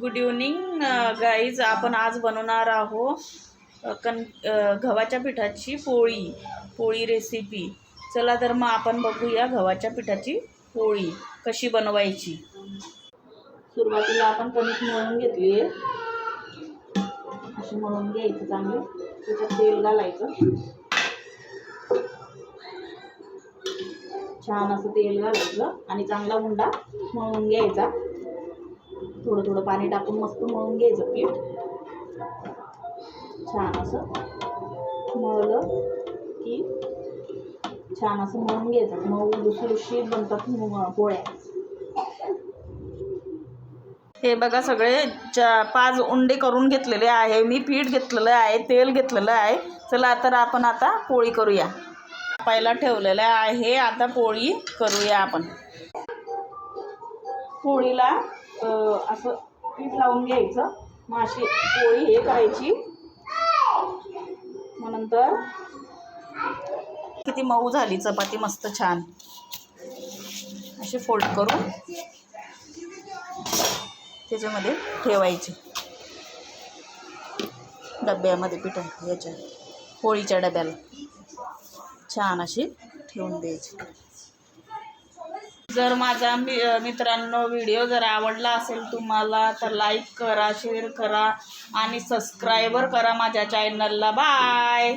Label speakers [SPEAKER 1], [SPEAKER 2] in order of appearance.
[SPEAKER 1] Good evening guys. आपण आज बनवणार आहोत गव्हाच्या पिठाची पोळी रेसिपी. चला तर मग आपण बघूया गव्हाच्या पिठाची पोळी कशी बनवायची. सुरुवातीला आपण कणिक मळून घेतली आहे. अशी मळून घ्यायची चांगली. त्याच्यात तेल घालायचं. छान असं तेल घालायचं आणि चांगला उंडा मळून घ्यायचा. थोडं थोडं पाणी टाकून मस्त मळून घ्यायचं पीठ. छान असं मळलं की छान असं मळून घ्यायचं. मऊ लुसलुशीत बनतात पोळ्या. हे बघा, सगळे 5 उंडे करून घेतलेले आहे. मी पीठ घेतलेलं आहे, तेल घेतलेलं आहे. चला तर आपण आता पोळी करूया. पहिला ठेवलेलं आहे, आता पोळी करूया आपण. पोळीला असं पीठ लावून घ्यायचं. मग अशी पोळी हे करायची. मग नंतर किती मऊ झाली चपाती, मस्त छान अशी फोल्ड करून त्याच्यामध्ये ठेवायची. डब्यामध्ये याच्या पोळीच्या डब्याला छान अशी ठेवून द्यायची. जर माझा मित्रांनो व्हिडिओ जर आवडला असेल तुम्हाला तर लाईक करा, शेअर करा आणि सबस्क्राईबर करा माझ्या चॅनलला. बाय.